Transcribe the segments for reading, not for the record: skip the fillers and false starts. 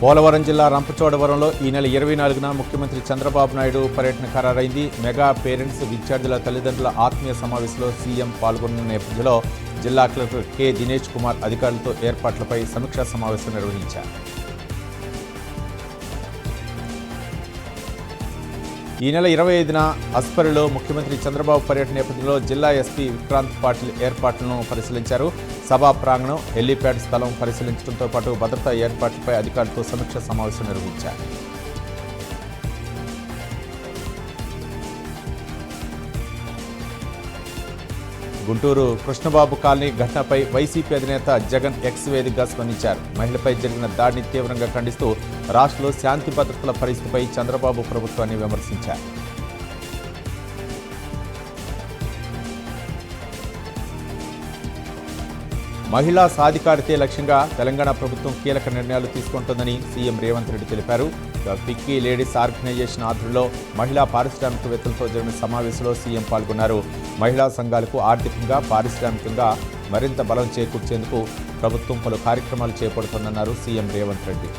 పోలవరం జిల్లా రంపచోడవరంలో ఈ నెల 24న ముఖ్యమంత్రి చంద్రబాబు నాయుడు పర్యటన ఖరారైంది. మెగా పేరెంట్స్ విద్యార్థుల తల్లిదండ్రుల ఆత్మీయ సమావేశంలో సీఎం పాల్గొన్న నేపథ్యంలో జిల్లా కలెక్టర్ కె దినేష్ కుమార్ అధికారులతో ఏర్పాట్లపై సమీక్షా సమావేశం నిర్వహించారు. ఈ నెల 25న అస్పరిలో ముఖ్యమంత్రి చంద్రబాబు పర్యటన నేపథ్యంలో జిల్లా ఎస్పీ విక్రాంత్ పాటిల్ ఏర్పాట్లను పరిశీలించారు. సభా ప్రాంగణం, హెలీప్యాడ్ స్థలం పరిశీలించడంతో పాటు భద్రతా ఏర్పాట్లపై అధికారులతో సమీక్షా సమావేశం నిర్వహించారు. గుంటూరు కృష్ణబాబు కాలనీ ఘటనపై వైసీపీ అధినేత జగన్ ఎక్స్ వేదికగా స్పందించారు. మహిళపై జరిగిన దాడిని తీవ్రంగా ఖండిస్తూ రాష్ట్రంలో శాంతి భద్రతల పరిస్థితిపై చంద్రబాబు ప్రభుత్వాన్ని విమర్శించారు. మహిళా సాధికారితే లక్ష్యంగా తెలంగాణ ప్రభుత్వం కీలక నిర్ణయాలు తీసుకుంటోందని సీఎం రేవంత్ రెడ్డి తెలిపారు. పిక్కీ లేడీస్ ఆర్గనైజేషన్ ఆధ్వర్యంలో మహిళా పారిశ్రామికవేత్తలతో జరిగిన సమావేశంలో సీఎం పాల్గొన్నారు. మహిళా సంఘాలకు ఆర్థికంగా, పారిశ్రామికంగా మరింత బలం చేకూర్చేందుకు ప్రభుత్వం పలు కార్యక్రమాలు చేపడుతోందన్నారు సీఎం రేవంత్ రెడ్డి.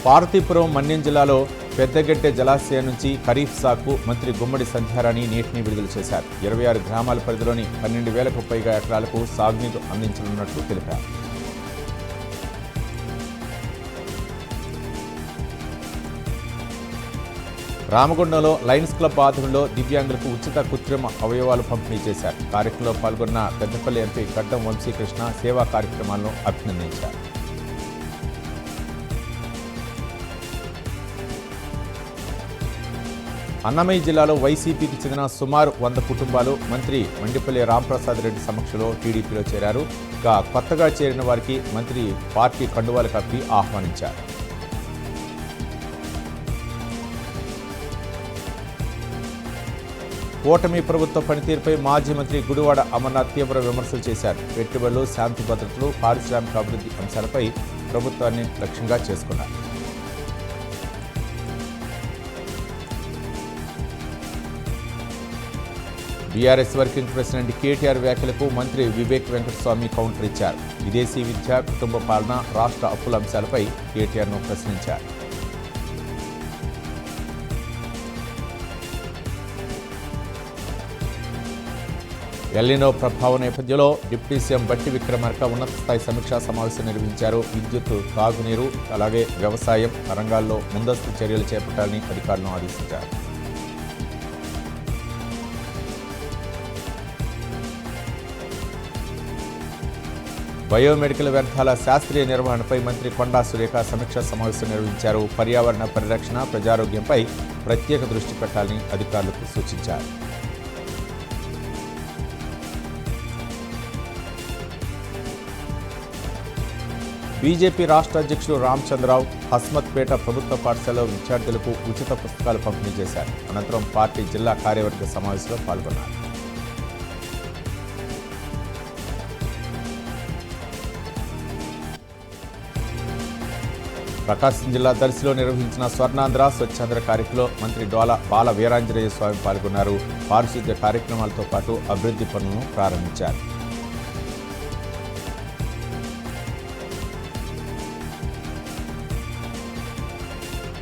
పార్వతీపురం మన్యం జిల్లాలో పెద్దగెడ్డె జలాశయం నుంచి ఖరీఫ్ సాగుకు మంత్రి గుమ్మడి సంధ్యారాణి నీటిని విడుదల చేశారు. 26 గ్రామాల పరిధిలోని 12,000కు పైగా ఎకరాలకు సాగునీరు అందించనున్నట్లు తెలిపారు. రామగుండంలో లయన్స్ క్లబ్ ఆధ్వర్యంలో దివ్యాంగులకు ఉచిత కృత్రిమ అవయవాలు పంపిణీ చేశారు. కార్యక్రమంలో పాల్గొన్న పెద్దపల్లి ఎంపీ గడ్డం వంశీకృష్ణ సేవా కార్యక్రమాలను అభినందించారు. అన్నమయ్య జిల్లాలో వైసీపీకి చెందిన సుమారు 100 కుటుంబాలు మంత్రి మండిపల్లి రాంప్రసాద్ రెడ్డి సమక్షంలో టీడీపీలో చేరారు. ఇక కొత్తగా చేరిన వారికి మంత్రి పార్టీ కండువాలు కప్పి ఆహ్వానించారు. కూటమి ప్రభుత్వ పనితీరుపై మాజీ మంత్రి గుడివాడ అమర్నాథ్ తీవ్ర విమర్శలు చేశారు. పెట్టుబడులు, శాంతి భద్రతలు, పారిశ్రామిక అభివృద్ధి అంశాలపై ప్రభుత్వాన్ని లక్ష్యంగా చేసుకున్నారు. బీఆర్ఎస్ వర్కింగ్ ప్రెసిడెంట్ కేటీఆర్ వ్యాఖ్యలకు మంత్రి వివేక్ వెంకటస్వామి కౌంటర్ ఇచ్చారు. విదేశీ విద్య, కుటుంబ పాలన, రాష్ట్ర అప్పుల అంశాలపై కేటీఆర్ను ప్రశ్నించారు. ఎల్నినో ప్రభావం నేపథ్యంలో డిప్యూటీ సీఎం బట్టి విక్రమార్క ఉన్నత స్థాయి సమీక్షా సమావేశం నిర్వహించారు. విద్యుత్, తాగునీరు, అలాగే వ్యవసాయం రంగాల్లో ముందస్తు చర్యలు చేపట్టాలని అధికారులను ఆదేశించారు. బయోమెడికల్ వ్యర్థాల శాస్త్రీయ నిర్వహణపై మంత్రి కొండా సురేఖ సమీక్షా సమావేశం నిర్వహించారు. పర్యావరణ పరిరక్షణ, ప్రజారోగ్యంపై ప్రత్యేక దృష్టి పెట్టాలని అధికారులకు సూచించారు. బీజేపీ రాష్ట్ర అధ్యక్షుడు రామచంద్రరావు హస్మత్పేట ప్రభుత్వ పాఠశాలలో విద్యార్థులకు ఉచిత పుస్తకాలు పంపిణీ చేశారు. అనంతరం పార్టీ జిల్లా కార్యవర్గ సమావేశంలో పాల్గొన్నారు. ప్రకాశం జిల్లా దర్శిలో నిర్వహించిన స్వర్ణాంధ్ర స్వచ్ఛాంధ్ర కార్యక్రమంలో మంత్రి డోలా బాల వీరాంజనేయ స్వామి పాల్గొన్నారు. పారిశుద్ధ్య కార్యక్రమాలతో పాటు అభివృద్ధి పనులను ప్రారంభించారు.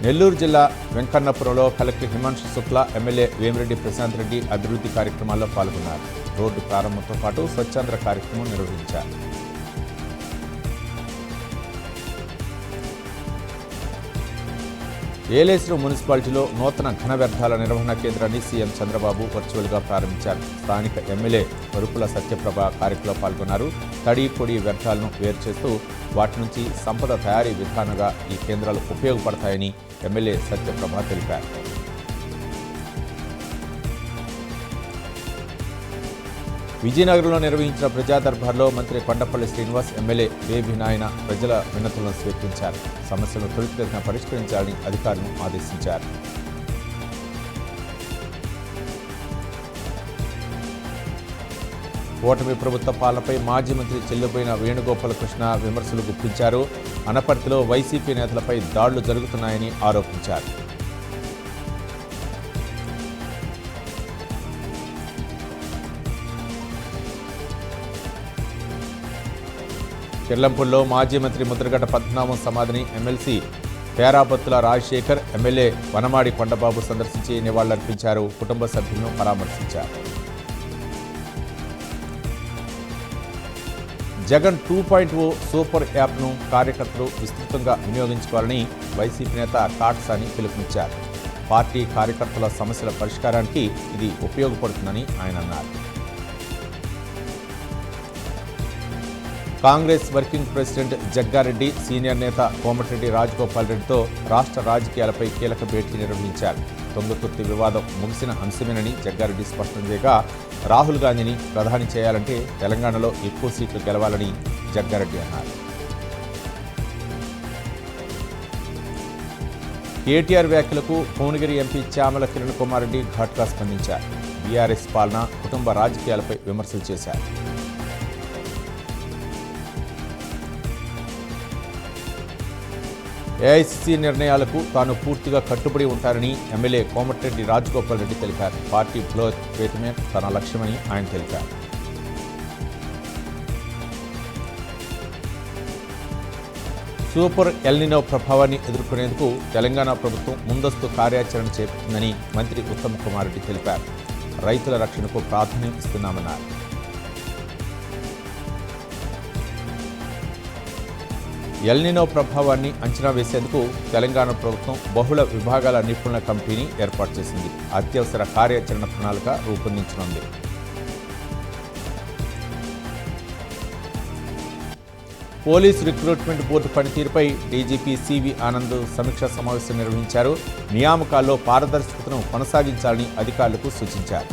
నెల్లూరు జిల్లా వెంకన్నపురంలో కలెక్టర్ హిమాంశు శుక్లా, ఎమ్మెల్యే వేమిరెడ్డి ప్రశాంత్ రెడ్డి అభివృద్ధి కార్యక్రమాల్లో పాల్గొన్నారు. రోడ్డు ప్రారంభంతో పాటు స్వచ్ఛాంధ్ర కార్యక్రమం నిర్వహించారు. ఏలేశ్వరం మున్సిపాలిటీలో నూతన ఘన వ్యర్థాల నిర్వహణ కేంద్రాన్ని సీఎం చంద్రబాబు వర్చువల్గా ప్రారంభించారు. స్థానిక ఎమ్మెల్యే వరుపుల సత్యప్రభ కార్యక్రమంలో పాల్గొన్నారు. తడి, పొడి వ్యర్థాలను వేరు చేస్తూ వాటి నుంచి సంపద తయారీ విధానంగా ఈ కేంద్రాలు ఉపయోగపడతాయని ఎమ్మెల్యే సత్యప్రభ తెలిపారు. విజయనగరంలో నిర్వహించిన ప్రజా దర్బార్లో మంత్రి కొండపల్లి శ్రీనివాస్, ఎమ్మెల్యే బేబీ నాయన ప్రజల వినతులను స్వీకరించారు. సమస్యలను త్వరితగతిన పరిష్కరించాలని అధికారులను ఆదేశించారు. కూటమి ప్రభుత్వ పాలనపై మాజీ మంత్రి చెల్లుబోయిన వేణుగోపాలకృష్ణ విమర్శలు గుప్పించారు. అనపర్తిలో వైసీపీ నేతలపై దాడులు జరుగుతున్నాయని ఆరోపించారు. కిర్లంపూడిలో మాజీ మంత్రి ముద్రగడ్డ పద్మనాభం సమాధిని ఎమ్మెల్సీ పేరాబత్తుల రాజశేఖర్, ఎమ్మెల్యే వనమాడి కొండబాబు సందర్శించి నివాళులర్పించారు. కుటుంబ సభ్యులను పరామర్శించారు. జగన్ 2.0 సూపర్ యాప్ను కార్యకర్తలు విస్తృతంగా వినియోగించుకోవాలని వైసీపీ నేత కాట్సాని పిలుపునిచ్చారు. పార్టీ కార్యకర్తల సమస్యల పరిష్కారానికి ఇది ఉపయోగపడుతుందని ఆయన అన్నారు. కాంగ్రెస్ వర్కింగ్ ప్రెసిడెంట్ జగ్గారెడ్డి, సీనియర్ నేత కోమటిరెడ్డి రాజగోపాల్ రెడ్డితో రాష్ట్ర రాజకీయాలపై కీలక భేటీ నిర్వహించారు. తుంగతుర్తి వివాదం ముగిసిన అంశమేనని జగ్గారెడ్డి స్పష్టం చేయగా, రాహుల్ గాంధీని ప్రధాని చేయాలంటే తెలంగాణలో ఎక్కువ సీట్లు గెలవాలని జగ్గారెడ్డి అన్నారు. కేటీఆర్ వ్యాఖ్యలకు భువనగిరి ఎంపీ చామల కిరణ్ కుమార్ రెడ్డి ఘాటుగా స్పందించారు. బీఆర్ఎస్ పాలన, కుటుంబ రాజకీయాలపై విమర్శలు చేశారు. ఏఐసీసీ నిర్ణయాలకు తాను పూర్తిగా కట్టుబడి ఉంటారని ఎమ్మెల్యే కోమటిరెడ్డి రాజగోపాల్ రెడ్డి తెలిపారు. పార్టీ బలోపేతమే తన లక్ష్యమని ఆయన తెలిపారు. సూపర్ ఎల్నినో ప్రభావాన్ని ఎదుర్కొనేందుకు తెలంగాణ ప్రభుత్వం ముందస్తు కార్యాచరణ చేపట్టిందని మంత్రి ఉత్తమ్ కుమార్ రెడ్డి తెలిపారు. రైతుల రక్షణకు ప్రాధాన్యం ఇస్తున్నామన్నారు. ఎల్నినో ప్రభావాన్ని అంచనా వేసేందుకు తెలంగాణ ప్రభుత్వం బహుళ విభాగాల నిపుణుల కమిటీని ఏర్పాటు చేసింది. అత్యవసర కార్యాచరణ ప్రణాళిక రూపొందించనుంది. పోలీసు రిక్రూట్మెంట్ బోర్డు పనితీరుపై డీజీపీ సివి ఆనంద్ సమీక్షా సమావేశం నిర్వహించారు. నియామకాల్లో పారదర్శకతను కొనసాగించాలని అధికారులకు సూచించారు.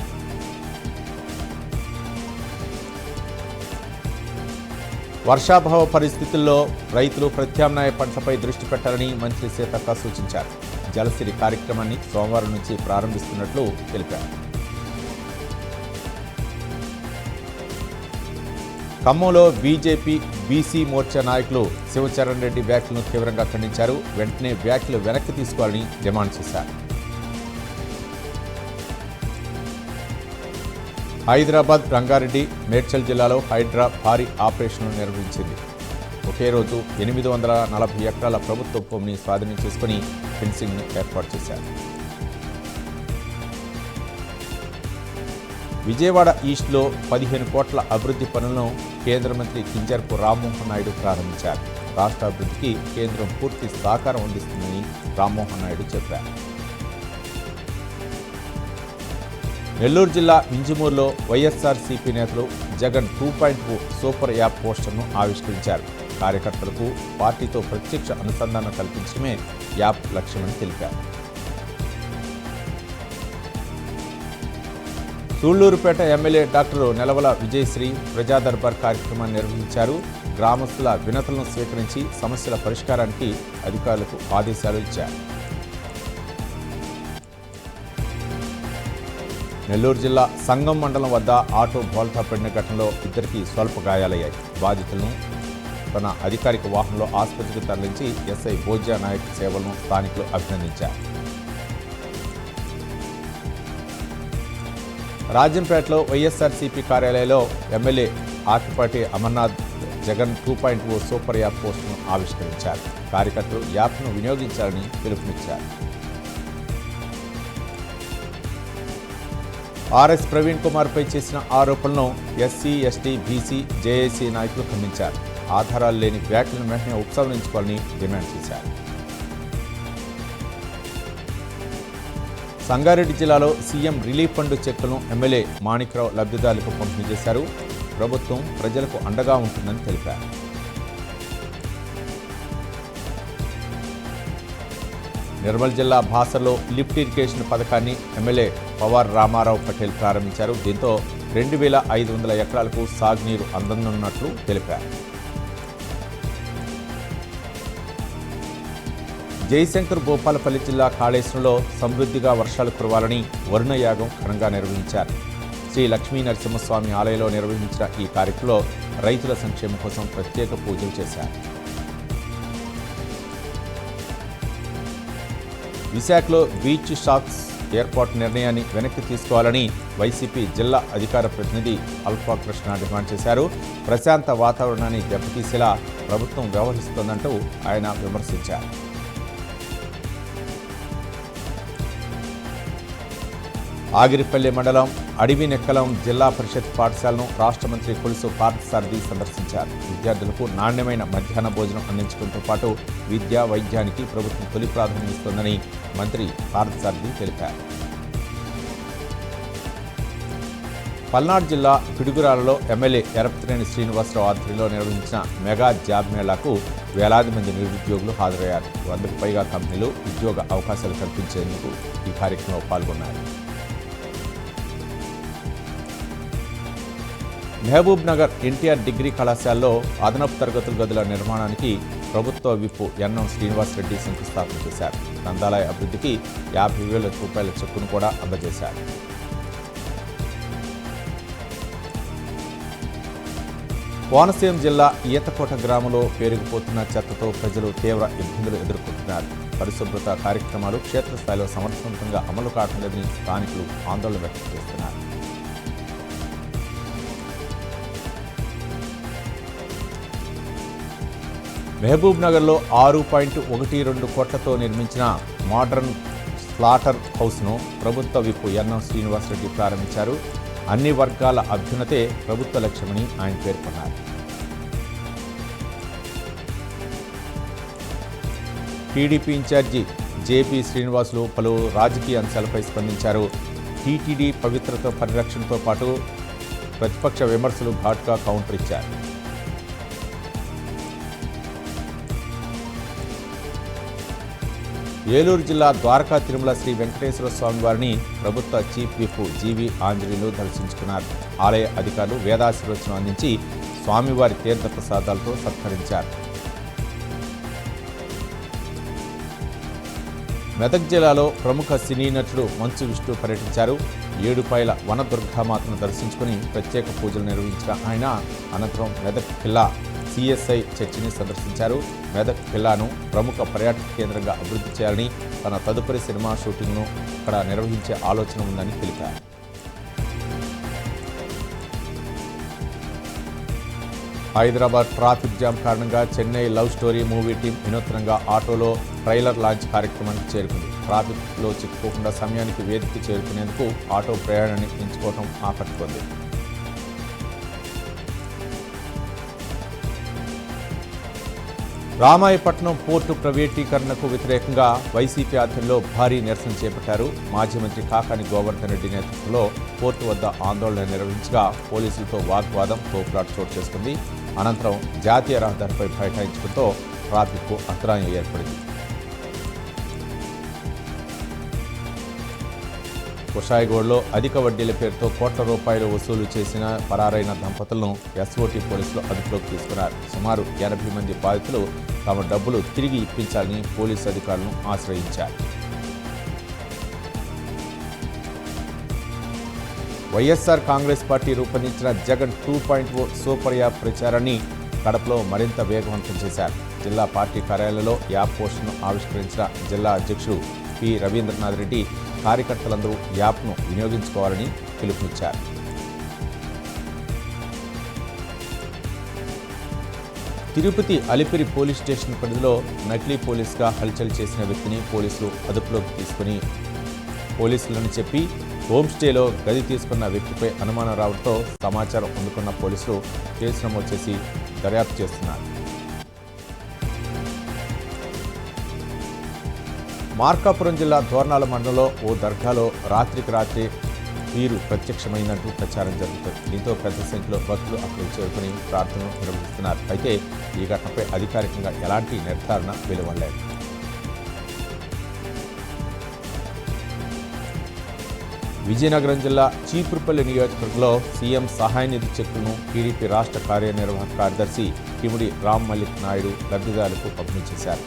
వర్షాభావ పరిస్థితుల్లో రైతులు ప్రత్యామ్నాయ పంటలపై దృష్టి పెట్టాలని మంత్రి సీతక్క సూచించారు. జలసిరి కార్యక్రమాన్ని సోమవారం నుంచి ప్రారంభిస్తున్నట్లు తెలిపారు. ఖమ్మంలో బీజేపీ బీసీ మోర్చా నాయకులు శివచరణ్ రెడ్డి వ్యాఖ్యలను తీవ్రంగా ఖండించారు. వెంటనే వ్యాఖ్యలు వెనక్కి తీసుకోవాలని డిమాండ్ చేశారు. హైదరాబాద్, రంగారెడ్డి, మేడ్చల్ జిల్లాలో హైడ్రా భారీ ఆపరేషన్లు నిర్వహించింది. ఒకే రోజు 840 ఎకరాల ప్రభుత్వ భూమిని స్వాధీనం చేసుకుని ఫెన్సింగ్ను ఏర్పాటు చేశారు. విజయవాడ ఈస్ట్లో 15 కోట్ల అభివృద్ధి పనులను కేంద్ర మంత్రి కింజరపు రామ్మోహన్ నాయుడు ప్రారంభించారు. రాష్ట్ర అభివృద్ధికి కేంద్రం పూర్తి సహకారం అందిస్తుందని రామ్మోహన్ నాయుడు చెప్పారు. నెల్లూరు జిల్లా వింజమూరులో వైఎస్ఆర్సీపీ నేతలు జగన్ 2.0 సూపర్ యాప్ పోస్టర్ను ఆవిష్కరించారు. కార్యకర్తలకు పార్టీతో ప్రత్యక్ష అనుసంధానం కల్పించడమే యాప్ లక్ష్యమని తెలిపారు. సూళ్లూరుపేట ఎమ్మెల్యే డాక్టర్ నెలవల విజయశ్రీ ప్రజాదర్బార్ కార్యక్రమాన్ని నిర్వహించారు. గ్రామస్తుల వినతులను స్వీకరించి సమస్యల పరిష్కారానికి అధికారులకు ఆదేశాలు ఇచ్చారు. నెల్లూరు జిల్లా సంగం మండలం వద్ద ఆటో బోల్తా పడిన ఘటనలో ఇద్దరికి స్వల్ప గాయాలయ్యాయి. బాధితులను తన అధికారిక వాహనంలో ఆసుపత్రికి తరలించి ఎస్ఐ భోజ్యా నాయక్ సేవలను స్థానికులు అభినందించారు. రాజంపేటలో వైఎస్ఆర్సీపీ కార్యాలయంలో MLA Akipati Amarnath Jagan 2.0 super app పోస్టును ఆవిష్కరించారు. కార్యకర్తలు యాప్ను వినియోగించాలని పిలుపునిచ్చారు. ఆర్ఎస్ ప్రవీణ్ కుమార్పై చేసిన ఆరోపణలను ఎస్సీ, ఎస్టీ, బీసీ, జేఏసీ నాయకులు ఖండించారు. ఆధారాలు లేని వ్యాఖ్యలను వెంటనే ఉపసంహరించుకోవాలని డిమాండ్ చేశారు. సంగారెడ్డి జిల్లాలో సీఎం రిలీఫ్ ఫండ్ చెక్కులను ఎమ్మెల్యే మాణిక్రావు లబ్ధిదారులకు పంపిణీ చేశారు. ప్రభుత్వం ప్రజలకు అండగా ఉంటుందని తెలిపారు. నిర్మల్ జిల్లా బాసర్లో లిఫ్ట్ ఇరిగేషన్ పథకాన్ని ఎమ్మెల్యే పవార్ రామారావు పటేల్ ప్రారంభించారు. దీంతో 2500 ఎకరాలకు సాగునీరు అందనున్నట్లు తెలిపారు. జయశంకర్ భూపాలపల్లి జిల్లా కాళేశ్వరంలో సమృద్ధిగా వర్షాలు కురవాలని వరుణ యాగం ఘనంగా నిర్వహించారు. శ్రీ లక్ష్మీ నరసింహస్వామి ఆలయంలో నిర్వహించిన ఈ కార్యక్రమంలో రైతుల సంక్షేమం కోసం ప్రత్యేక పూజలు చేశారు. విశాఖలో బీచ్ షాక్స్ ఏర్పాటు నిర్ణయాన్ని వెనక్కి తీసుకోవాలని వైసీపీ జిల్లా అధికార ప్రతినిధి అల్ఫా కృష్ణ డిమాండ్ చేశారు. ప్రశాంత వాతావరణాన్ని దెబ్బతీసేలా ప్రభుత్వం వ్యవహరిస్తోందంటూ ఆయన విమర్శించారు. ఆగిరిపల్లి మండలం అడవినెక్కలం జిల్లా పరిషత్ పాఠశాలను రాష్ట్ర మంత్రి కొలుసు పార్థసారథి సందర్శించారు. విద్యార్థులకు నాణ్యమైన మధ్యాహ్న భోజనం అందించడంతో పాటు విద్యా వైద్యానికి ప్రభుత్వం తొలి ప్రాధాన్యం ఇస్తోందని మంత్రి పార్థసారథి తెలిపారు. పల్నాడు జిల్లా పిడుగురాలలో ఎమ్మెల్యే ఎరపతినేని శ్రీనివాసరావు ఆధ్వర్యంలో నిర్వహించిన మెగా జాబ్ మేళాకు వేలాది మంది నిరుద్యోగులు హాజరయ్యారు. 100కు పైగా కంపెనీలు ఉద్యోగ అవకాశాలు కల్పించేందుకు ఈ కార్యక్రమంలో పాల్గొన్నారు. మహబూబ్ నగర్ ఎన్టీఆర్ డిగ్రీ కళాశాలలో అదనపు తరగతుల గదుల నిర్మాణానికి ప్రభుత్వ విప్ యన్నం శ్రీనివాసరెడ్డి శంకుస్థాపన చేశారు. గ్రంథాలయ అభివృద్ధికి 50,000 రూపాయల చెక్కును కూడా అందజేశారు. కోనసీమ జిల్లా ఈతకోట గ్రామంలో పేరుకుపోతున్న చెత్తతో ప్రజలు తీవ్ర ఇబ్బందులు ఎదుర్కొంటున్నారు. పరిశుభ్రత కార్యక్రమాలు క్షేత్రస్థాయిలో సమర్థవంతంగా అమలు కావడం లేదని స్థానికులు ఆందోళన వ్యక్తం చేస్తున్నారు. మహబూబ్ నగర్లో 6.12 కోట్లతో నిర్మించిన మోడర్న్ స్లాటర్ హౌస్ను ప్రభుత్వ విప్ యన్నం శ్రీనివాసరెడ్డి ప్రారంభించారు. అన్ని వర్గాల అభ్యున్నతే ప్రభుత్వ లక్ష్యమని ఆయన పేర్కొన్నారు. టీడీపీ ఇన్ఛార్జి జేపీ శ్రీనివాసులు పలు రాజకీయ అంశాలపై స్పందించారు. టీటీడీ పవిత్రత పరిరక్షణతో పాటు ప్రతిపక్ష విమర్శలు ఘాటుగా కౌంటర్ ఇచ్చారు. ఏలూరు జిల్లా ద్వారకా తిరుమల శ్రీ వెంకటేశ్వర స్వామి వారిని ప్రభుత్వ చీఫ్ విప్ జీవి ఆంజనేయులు దర్శించుకున్నారు. ఆలయ అధికారులు వేదాశీర్వచనం అందించి స్వామివారి తీర్థ ప్రసాదాలతో సత్కరించారు. మెదక్ జిల్లాలో ప్రముఖ సినీ నటుడు మంచు విష్ణు పర్యటించారు. 7 పైల వనదుర్గామాతను దర్శించుకుని ప్రత్యేక పూజలు నిర్వహించిన ఆయన అనంతరం మెదక్ కిల్లా సిఎస్ఐ చర్చిని సందర్శించారు. మెదక్ కిల్లాను ప్రముఖ పర్యాటక కేంద్రంగా అభివృద్ధి చేయాలని తన తదుపరి సినిమా షూటింగ్ను అక్కడ నిర్వహించే ఆలోచన ఉందని తెలిపారు. హైదరాబాద్ ట్రాఫిక్ జామ్ కారణంగా Chennai love story movie team వినూత్నంగా ఆటోలో ట్రైలర్ లాంచ్ కార్యక్రమానికి చేరుకుంది. ట్రాఫిక్లో చిక్కుకోకుండా సమయానికి వేదికకు చేరుకునేందుకు ఆటో ప్రయాణాన్ని ఎంచుకోవడం ఆకట్టుకుంది. రామాయపట్నం పోర్టు ప్రైవేటీకరణకు వ్యతిరేకంగా వైసీపీ ఆధ్వర్యంలో భారీ నిరసన చేపట్టారు. మాజీ మంత్రి కాకాని గోవర్ధన్ రెడ్డి నేతృత్వంలో పోర్టు వద్ద ఆందోళన నిర్వహించగా పోలీసులతో వాగ్వాదం తోపులాట చోటు చేసుకుంది. అనంతరం జాతీయ రహదారిపై బైఠాయించడంతో ట్రాఫిక్కు అంతరాయం ఏర్పడింది. కుషాయిగూడలో అధిక వడ్డీల పేరుతో కోట్ల రూపాయలు వసూలు చేసిన పరారైన దంపతులను ఎస్ఓటీ పోలీసులు అదుపులోకి తీసుకున్నారు. సుమారు 80 మంది బాధితులు తమ డబ్బులు తిరిగి ఇప్పించాలని పోలీసు అధికారులను ఆశ్రయించారు. వైఎస్ఆర్ కాంగ్రెస్ పార్టీ రూపొందించిన జగన్ 2.0 సూపర్ యాప్ ప్రచారాన్ని కడపలో మరింత వేగవంతం చేశారు. జిల్లా పార్టీ కార్యాలయంలో యాప్ పోస్టును ఆవిష్కరించిన జిల్లా అధ్యక్షుడు పి రవీంద్రనాథ్ రెడ్డి కార్యకర్తలందరూ యాప్ను వినియోగించుకోవాలని పిలుపునిచ్చారు. తిరుపతి అలిపిరి పోలీస్ స్టేషన్ పరిధిలో నకిలీ పోలీసుగా హల్చల్ చేసిన వ్యక్తిని పోలీసులు అదుపులోకి తీసుకుని పోలీసులను చెప్పి హోంస్టేలో గది తీసుకున్న వ్యక్తిపై అనుమానం రావడంతో సమాచారం అందుకున్న పోలీసులు కేసు నమోదు చేసి దర్యాప్తు చేస్తున్నారు. మార్కాపురం జిల్లా దోర్నాల మండలంలో ఓ దర్గాలో రాత్రికి రాత్రి వీరు ప్రత్యక్షమైనట్టు ప్రచారం జరుగుతుంది. దీంతో పెద్ద సంఖ్యలో భక్తులు అక్కడికి చేరుకుని ప్రార్థనలు నిర్వహిస్తున్నారు. అయితే ఈ ఘటనపై అధికారికంగా ఎలాంటి నిర్ధారణ వెలువడలేదు. విజయనగరం జిల్లా చీపురుపల్లి నియోజకవర్గంలో సీఎం సహాయ నిధి చెక్కులను టీడీపీ రాష్ట్ర కార్యనిర్వాహక కార్యదర్శి కిమిడి రామ్ మల్లిక్ నాయుడు లబ్ధిదారులకు పంపిణీ చేశారు.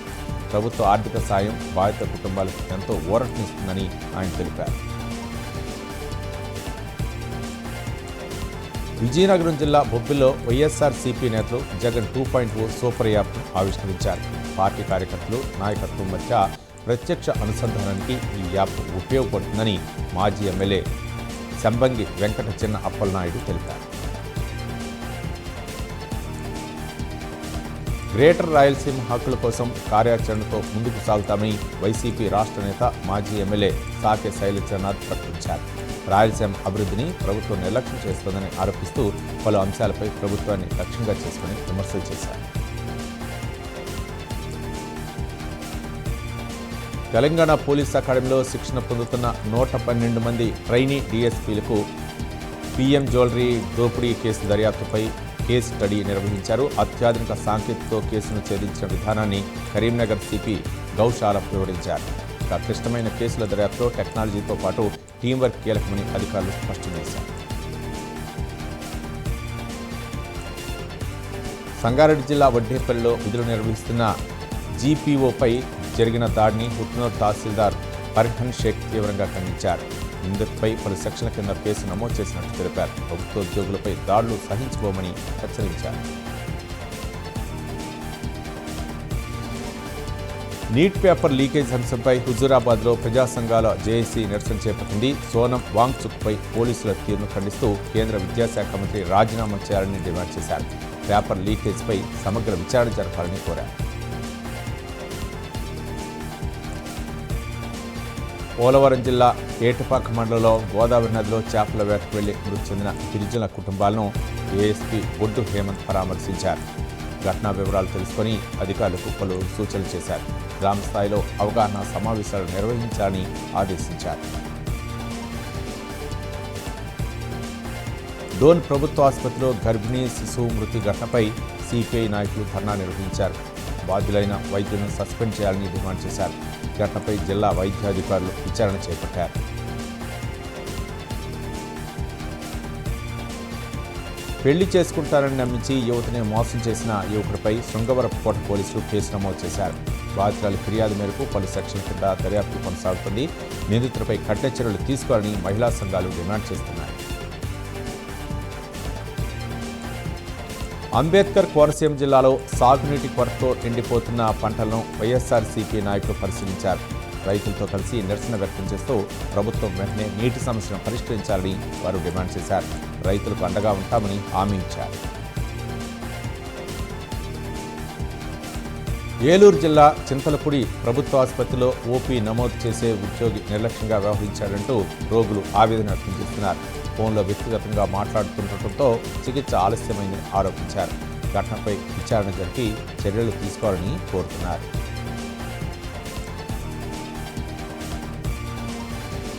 ప్రభుత్వ ఆర్థిక సాయం బాధిత కుటుంబాలకు ఎంతో ఊరటనిస్తుందని ఆయన తెలిపారు. విజయనగరం జిల్లా బొబ్బిల్లో వైఎస్ఆర్సీపీ నేతలు జగన్ 2.0 సూపర్ యాప్ను ఆవిష్కరించారు. పార్టీ కార్యకర్తలు నాయకత్వం మధ్య ప్రత్యక్ష అనుసంధానానికి ఈ యాప్ ఉపయోగపడుతుందని మాజీ ఎమ్మెల్యే సంబంగి వెంకట చిన్న అప్పలనాయుడు తెలిపారు. గ్రేటర్ రాయలసీమ హక్కుల కోసం కార్యాచరణతో ముందుకు సాగుతామని వైసీపీ రాష్ట్ర నేత మాజీ ఎమ్మెల్యే సాకే శైలజనాథ్ ప్రకటించారు. రాయలసీమ అభివృద్ధిని ప్రభుత్వం నిర్లక్ష్యం చేస్తోందని ఆరోపిస్తూ పలు అంశాలపై ప్రభుత్వాన్ని లక్ష్యంగా చేసుకుని విమర్శలు చేశారు. తెలంగాణ పోలీస్ అకాడమీలో శిక్షణ పొందుతున్న 112 మంది ట్రైనీ డీఎస్పీలకు పీఎం జ్యువెలరీ దోపిడీ కేసు దర్యాప్తుపై కేసు స్టడీ నిర్వహించారు. అత్యాధునిక సాంకేతికతో కేసును ఛేదించిన విధానాన్ని కరీంనగర్ సిపి గౌశాల వివరించారు. ఇక క్లిష్టమైన కేసుల దర్యాప్తులో టెక్నాలజీతో పాటు టీంవర్క్ కీలకమని అధికారులు స్పష్టం చేశారు. సంగారెడ్డి జిల్లా వడ్డేపల్లిలో విధులు నిర్వహిస్తున్న జీపీఓపై జరిగిన దాడిని హుట్నూర్ తహసీల్దార్ ఫర్హన్ షేక్ తీవ్రంగా ఖండించారు. నిందితుపై పలు సెక్షన్ల కింద కేసు నమోదు చేసినట్టు తెలిపారు. ప్రభుత్వ ఉద్యోగులపై దాడులు సహించుకోమని హెచ్చరించారు. నీట్ పేపర్ లీకేజ్ అంశంపై హుజూరాబాద్లో ప్రజా సంఘాల జేఏసీ నిరసన చేపట్టింది. సోనం వాంగ్చుక్పై పోలీసుల తీరును ఖండిస్తూ కేంద్ర విద్యాశాఖ మంత్రి రాజీనామా చేయాలని డిమాండ్ చేశారు. పేపర్ లీకేజ్పై సమగ్ర విచారణ జరపాలని కోరారు. పోలవరం జిల్లా ఏటపాక మండలంలో గోదావరి నదిలో చేపల వేటకు వెళ్లి మృతి చెందిన గిరిజనుల కుటుంబాలను ఏఎస్పీ బొడ్డు హేమంత్ పరామర్శించారు. ఘటనా వివరాలు తెలుసుకొని అధికారులకు పలు సూచనలు చేశారు. గ్రామ స్థాయిలో అవగాహన సమావేశాలు నిర్వహించాలని ఆదేశించారు. డోన్ ప్రభుత్వ ఆసుపత్రిలో గర్భిణీ శిశువు మృతి ఘటనపై సిపిఐ నాయకులు ధర్నా నిర్వహించారు. బాధ్యులైన వైద్యులను సస్పెండ్ చేయాలని డిమాండ్ చేశారు. ఘటనపై జిల్లా వైద్యాధికారులు విచారణ చేపట్టారు. పెళ్లి చేసుకుంటారని నమ్మించి యువతిని మోసం చేసిన యువకుడిపై శృంగవరపుకోట పోలీసులు కేసు నమోదు చేశారు. బాధితురాలి ఫిర్యాదు మేరకు పలు సెక్షన్ల కింద దర్యాప్తు కొనసాగుతుంది. నిందితులపై కఠిన చర్యలు తీసుకోవాలని మహిళా సంఘాలు డిమాండ్ చేస్తున్నాయి. అంబేద్కర్ కోనసీమ జిల్లాలో సాగునీటి కొరతతో ఎండిపోతున్న పంటలను వైఎస్ఆర్సీపీ నాయకులు పరిశీలించారు. రైతులతో కలిసి నిరసన వ్యక్తం చేస్తూ ప్రభుత్వం వెంటనే నీటి సమస్యను పరిష్కరించాలని వారు డిమాండ్ చేశారు. రైతులకు అండగా ఉంటామని హామీ ఇచ్చారు. ఏలూరు జిల్లా చింతలపూడి ప్రభుత్వ ఆసుపత్రిలో ఓపీ నమోదు చేసే ఉద్యోగి నిర్లక్ష్యంగా వ్యవహరించాడంటూ రోగులు ఆవేదన వ్యక్తం చేస్తున్నారు. ఫోన్లో వ్యక్తిగతంగా మాట్లాడుతుండటంతో చికిత్స ఆలస్యమైందని ఆరోపించారు. ఘటనపై విచారణ జరిపి చర్యలు తీసుకోవాలని కోరుతున్నారు.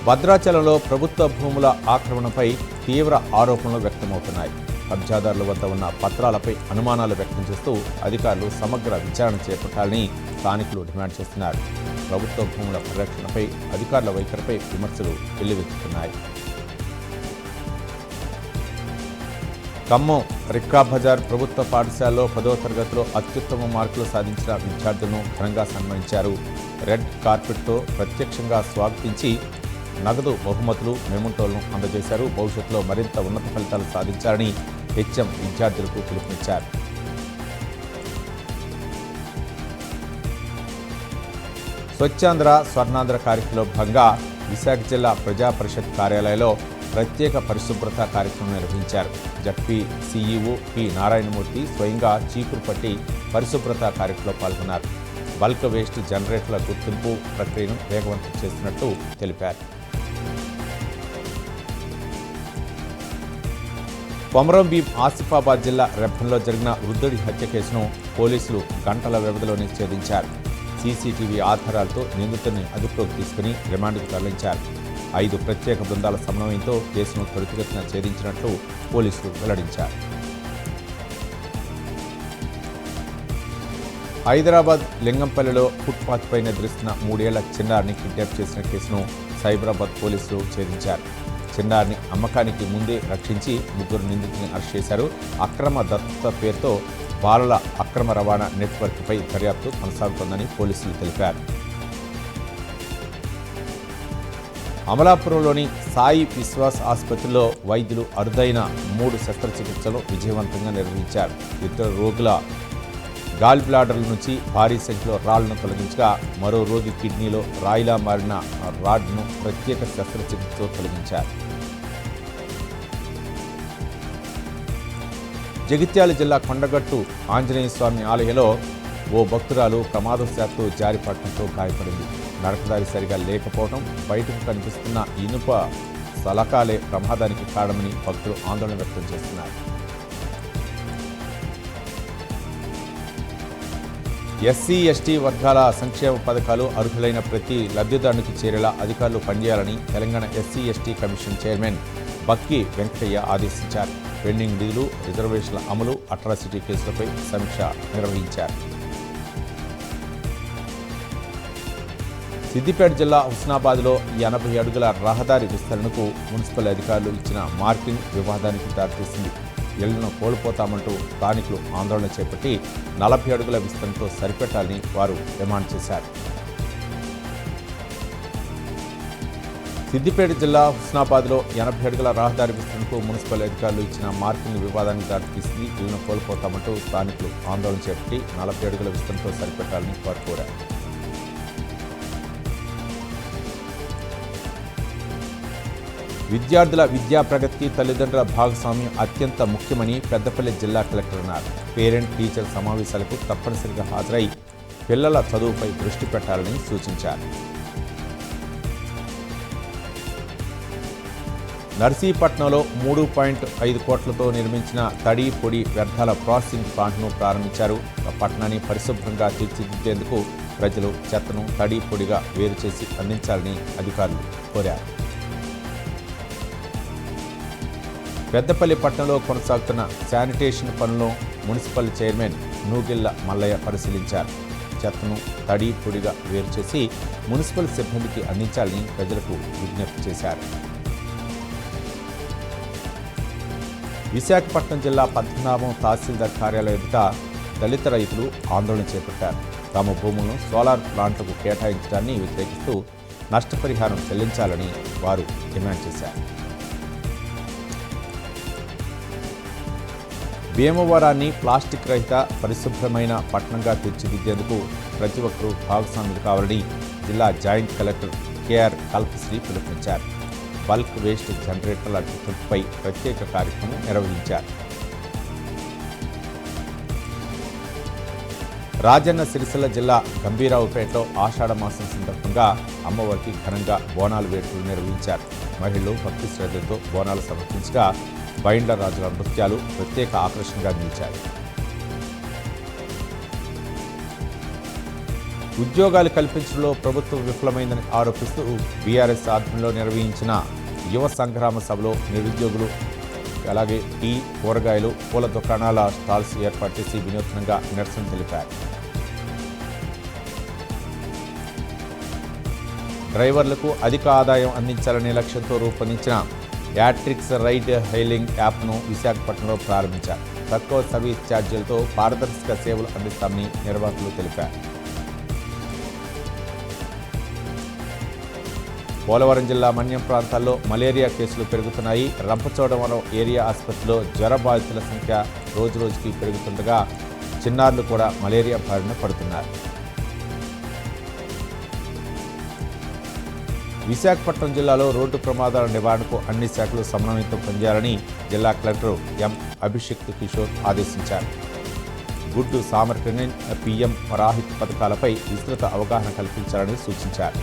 భద్రాచలంలో ప్రభుత్వ భూముల ఆక్రమణపై తీవ్ర ఆరోపణలు వ్యక్తమవుతున్నాయి. కబ్జాదారుల వద్ద ఉన్న పత్రాలపై అనుమానాలు వ్యక్తం చేస్తూ అధికారులు సమగ్ర విచారణ చేపట్టాలని స్థానికులు డిమాండ్ చేస్తున్నారు. ప్రభుత్వ భూముల పరిరక్షణపై అధికారుల వైఖరిపై విమర్శలు వెల్లువెత్తుతున్నాయి. ఖమ్మం రిక్కా బజార్ ప్రభుత్వ పాఠశాలలో 10వ తరగతిలో అత్యుత్తమ మార్కులు సాధించిన విద్యార్థులను ఘనంగా సన్మానించారు. రెడ్ కార్పెట్తో ప్రత్యక్షంగా స్వాగతించి నగదు బహుమతులు మెమోంటోలను అందజేశారు. భవిష్యత్తులో మరింత ఉన్నత ఫలితాలు సాధించాలని హెచ్ఎం విద్యార్థులకు పిలుపునిచ్చారు. స్వచ్ఛాంధ్ర స్వర్ణాంధ్ర కార్యక్రమంలో భాగంగా విశాఖ జిల్లా ప్రజా పరిషత్ కార్యాలయంలో ప్రత్యేక పరిశుభ్రత కార్యక్రమం నిర్వహించారు. జడ్పీ సీఈఓ పి నారాయణమూర్తి స్వయంగా చీపురు పట్టి పరిశుభ్రత కార్యక్రమంలో పాల్గొన్నారు. బల్క్ వేస్ట్ జనరేటర్ల గుర్తింపు ప్రక్రియను వేగవంతం చేస్తున్నట్టు తెలిపారు. కొమరం భీం ఆసిఫాబాద్ జిల్లా రెబ్బన్లో జరిగిన వృద్ధుడి హత్య కేసును పోలీసులు గంటల వ్యవధిలోనే ఛేదించారు. సీసీటీవీ ఆధారాలతో నిందితుడిని అదుపులోకి తీసుకుని రిమాండ్కు తరలించారు. 5 ప్రత్యేక బృందాల సమన్వయంతో కేసును త్వరితగతిన ఛేదించినట్లు పోలీసులు వెల్లడించారు. హైదరాబాద్ లింగంపల్లిలో ఫుట్పాత్పై నిద్రిస్తున్న 3 ఏళ్ల చిన్నారిని కిడ్నాప్ చేసిన కేసును సైబరాబాద్ పోలీసులు ఛేదించారు. చిన్నారిని అమ్మకానికి ముందే రక్షించి 3 నిందితుల్ని అరెస్ట్ చేశారు. అక్రమ దత్తత పేరుతో బాలల అక్రమ రవాణా నెట్వర్క్పై దర్యాప్తు కొనసాగుతోందని పోలీసులు తెలిపారు. అమలాపురంలోని సాయి విశ్వాస్ ఆసుపత్రిలో వైద్యులు అరుదైన 3 శస్త్రచికిత్సలు విజయవంతంగా నిర్వహించారు. 2 రోగుల గాల్ బ్లాడర్ల నుంచి భారీ సంఖ్యలో రాళ్లను తొలగించగా మరో రోగి కిడ్నీలో రాయిలా మారిన రాడ్ను ప్రత్యేక శస్త్రచికిత్సతో తొలగించారు. జగిత్యాల జిల్లా కొండగట్టు ఆంజనేయ స్వామి ఆలయంలో ఓ భక్తురాలు ప్రమాదవశాత్తు జారిపడటంతో గాయపడింది. నరకదారి సరిగా లేకపోవడం, బయటకు కనిపిస్తున్న ఇనుప సలకాలే ప్రమాదానికి కారణమని భక్తులు ఆందోళన వ్యక్తం చేస్తున్నారు. ఎస్సీ, ఎస్టీ వర్గాల సంక్షేమ పథకాలు అర్హులైన ప్రతి లబ్ధిదారునికి చేరేలా అధికారులు పనిచేయాలని Telangana SC, ST commission chairman బక్కి వెంకటయ్య ఆదేశించారు. పెండింగ్ నిధులు, రిజర్వేషన్ల అమలు, అట్రాసిటీ కేసులపై సమీక్ష నిర్వహించారు. సిద్దిపేట జిల్లా హుస్నాబాద్లో 80 అడుగుల రహదారి విస్తరణకు మున్సిపల్ అధికారులు ఇచ్చిన మార్కింగ్ వివాదానికి దారితీసింది. ఇళ్లను కోల్పోతామంటూ స్థానికులు ఆందోళన చేపట్టి 40 అడుగుల విస్తరణతో సరిపెట్టాలని వారు డిమాండ్ చేశారు. సిద్దిపేట జిల్లా హుస్నాబాద్లో 80 అడుగుల రహదారి విస్తరణకు మున్సిపల్ అధికారులు ఇచ్చిన మార్కింగ్ వివాదానికి దారితీసింది. ఇళ్లను కోల్పోతామంటూ స్థానికులు ఆందోళన చేపట్టి 40 అడుగుల విస్తరణతో సరిపెట్టాలని వారు కోరారు. విద్యార్థుల విద్యా ప్రగతికి తల్లిదండ్రుల భాగస్వామ్యం అత్యంత ముఖ్యమని పెద్దపల్లి జిల్లా కలెక్టర్ అన్నారు. పేరెంట్ టీచర్ సమావేశాలకు తప్పనిసరిగా హాజరై పిల్లల చదువుపై దృష్టి పెట్టాలని సూచించారు. నర్సీపట్నంలో 3.5 కోట్లతో నిర్మించిన తడి పొడి వ్యర్థాల ప్రాసెసింగ్ ప్లాంట్ను ప్రారంభించారు. పట్టణాన్ని పరిశుభ్రంగా తీర్చిదిద్దేందుకు ప్రజలు చెత్తను తడి పొడిగా వేరు చేసి అందించాలని అధికారులు కోరారు. పెద్దపల్లి పట్టణంలో కొనసాగుతున్న శానిటేషన్ పనులను మున్సిపల్ చైర్మన్ నూగిళ్ల మల్లయ్య పరిశీలించారు. చెత్తను తడి పొడిగా వేరు చేసి మున్సిపల్ సిబ్బందికి అందించాలని ప్రజలకు విజ్ఞప్తి చేశారు. విశాఖపట్నం జిల్లా పద్మనాభం తహసీల్దార్ కార్యాలయం ఎదుట దళిత రైతులు ఆందోళన చేపట్టారు. తమ భూములను సోలార్ ప్లాంట్లకు కేటాయించడాన్ని వ్యతిరేకిస్తూ నష్టపరిహారం చెల్లించాలని వారు డిమాండ్ చేశారు. భీమవరాన్ని ప్లాస్టిక్ రహిత పరిశుభ్రమైన పట్టణంగా తీర్చిదిద్దేందుకు ప్రతి ఒక్కరూ భాగస్వాములు కావాలని జిల్లా జాయింట్ కలెక్టర్ కేఆర్ కల్పశ్రీ పిలుపునిచ్చారు. బల్క్ వేస్ట్ జనరేటర్ల గుర్తింపుపై ప్రత్యేక కార్యక్రమం నిర్వహించారు. రాజన్న సిరిసిల్ల జిల్లా గంభీరావుపేటలో ఆషాఢ మాసం సందర్భంగా అమ్మవారికి ఘనంగా బోనాలు వేడుకలు నిర్వహించారు. మహిళలు భక్తి శ్రద్ధలతో బోనాలు సమర్పించగా బైండ్ల రాజుల నృత్యాలు ప్రత్యేక ఆకర్షణగా నిలిచాయి. ఉద్యోగాలు కల్పించడంలో ప్రభుత్వం విఫలమైందని ఆరోపిస్తూ బీఆర్ఎస్ ఆధ్వర్యంలో నిర్వహించిన యువ సంగ్రామ సభలో నిరుద్యోగులు, అలాగే టీ, కూరగాయలు, పూల దుకాణాల స్టాల్స్ ఏర్పాటు చేసి వినూత్నంగా నిరసన తెలిపారు. డ్రైవర్లకు అధిక ఆదాయం అందించాలనే లక్ష్యంతో రూపొందించిన యాట్రిక్స్ రైడ్ హైలింగ్ యాప్ను విశాఖపట్నంలో ప్రారంభించారు. తక్కువ సర్వీస్ ఛార్జీలతో పారదర్శక సేవలు అందిస్తామని నిర్వాహకులు తెలిపారు. పోలవరం జిల్లా మన్యం ప్రాంతాల్లో మలేరియా కేసులు పెరుగుతున్నాయి. రంపచోడవరం ఏరియా ఆసుపత్రిలో జ్వర బాధితుల సంఖ్య రోజురోజుకి పెరుగుతుండగా చిన్నారులు కూడా మలేరియా బారిన పడుతున్నారు. విశాఖపట్నం జిల్లాలో రోడ్డు ప్రమాదాల నివారణకు అన్ని శాఖలు సమన్వయంతో పనిచేయాలని జిల్లా కలెక్టర్ ఎం అభిషేక్ కిషోర్ ఆదేశించారు. గుడ్డు సామర్థ్యం, పీఎం రాహిత్ పథకాలపై విస్తృత అవగాహన కల్పించాలని సూచించారు.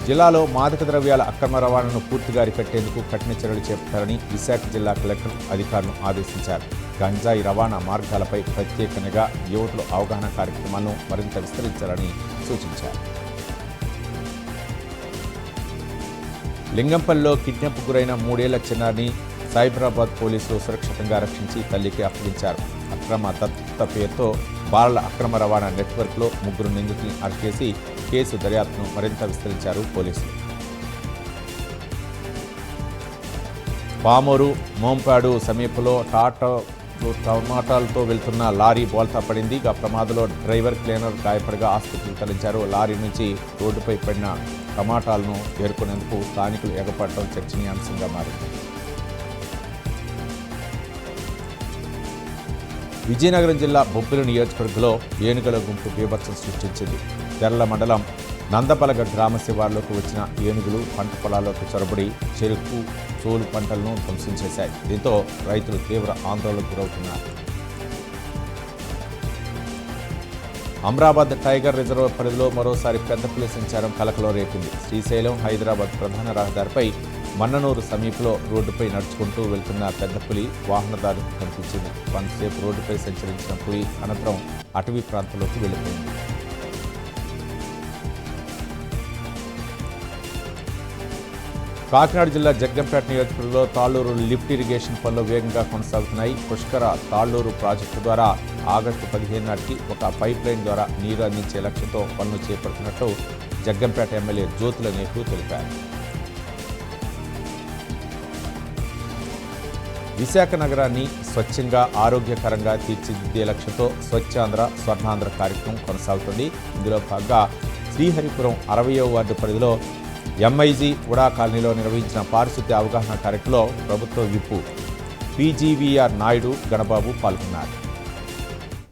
జిల్లాలో మాదక ద్రవ్యాల అక్రమ రవాణాను పూర్తిగా అరికట్టేందుకు కఠిన చర్యలు చేపట్టాలని విశాఖ జిల్లా కలెక్టర్ అధికారులను ఆదేశించారు. గంజాయి రవాణా మార్గాలపై ప్రత్యేకంగా యువతలో అవగాహన కార్యక్రమాలను మరింత విస్తరించాలని సూచించారు. లింగంపల్లిలో కిడ్నాప్ గురైన 3 ఏళ్ల చిన్నారిని సైబరాబాద్ పోలీసులు సురక్షితంగా రక్షించి తల్లికి అప్పగించారు. అక్రమ దత్తత పేరుతో బాలల అక్రమ రవాణా నెట్వర్క్లో 3 నిందితుల్ని అరెస్ట్ చేసి కేసు దర్యాప్తును మరింత విస్తరించారు పోలీసులు. పామూరు మోంపాడు సమీపంలో టమాటాలతో వెళ్తున్న లారీ బోల్తా పడింది. ఆ ప్రమాదంలో డ్రైవర్, క్లీనర్ గాయపడగా ఆసుపత్రికి తరలించారు. లారీ నుంచి రోడ్డుపై పడిన టమాటాలను ఏరుకునేందుకు స్థానికులు ఎగపడటం చర్చనీయాంశంగా మారింది. విజయనగరం జిల్లా బొబ్బిలి నియోజకవర్గంలో ఏనుగుల గుంపు బీభత్సం సృష్టించింది. తెరల మండలం నందపలగ గ్రామ శివార్లోకి వచ్చిన ఏనుగులు పంట పొలాల్లోకి చొరబడి చెరుకు, చోలు పంటలను ధ్వంసం చేశాయి. దీంతో రైతులు తీవ్ర ఆందోళనకు గురవుతున్నారు. అమరాబాద్ టైగర్ రిజర్వ్ పరిధిలో మరోసారి పెద్ద పులి సంచారం కలకలం రేపింది. శ్రీశైలం హైదరాబాద్ ప్రధాన రహదారిపై మన్ననూరు సమీపంలో రోడ్డుపై నడుచుకుంటూ వెళ్తున్న పెద్ద పులి వాహనదారులకు కనిపించింది. కొంతసేపు రోడ్డుపై సంచరించిన పులి అనంతరం అటవీ ప్రాంతంలోకి వెళ్లిపోయింది. కాకినాడ జిల్లా జగ్గంపేట నియోజకవర్గంలో తాళ్లూరు లిఫ్ట్ ఇరిగేషన్ పనులు వేగంగా కొనసాగుతున్నాయి. పుష్కర తాళ్లూరు ప్రాజెక్టు ద్వారా ఆగస్టు 15 నాటికి ఒక పైప్ లైన్ ద్వారా నీరు అందించే లక్ష్యంతో పనులు చేపడుతున్నట్లు జగ్గంపేట ఎమ్మెల్యే జ్యోతుల నెహ్రూ తెలిపారు. విశాఖ నగరాన్ని స్వచ్ఛంగా ఆరోగ్యకరంగా తీర్చిదిద్దే లక్ష్యంతో స్వచ్ఛాంధ్ర స్వర్ణాంధ్ర కార్యక్రమం కొనసాగుతుంది. ఇందులో భాగంగా శ్రీహరిపురం 60వ వార్డు పరిధిలో ఎంఐజీ ఉడా కాలనీలో నిర్వహించిన పారిశుద్ధ్య అవగాహన కార్యక్రమంలో ప్రభుత్వ విప్ పీజీవీఆర్ నాయుడు గణబాబు పాల్గొన్నారు.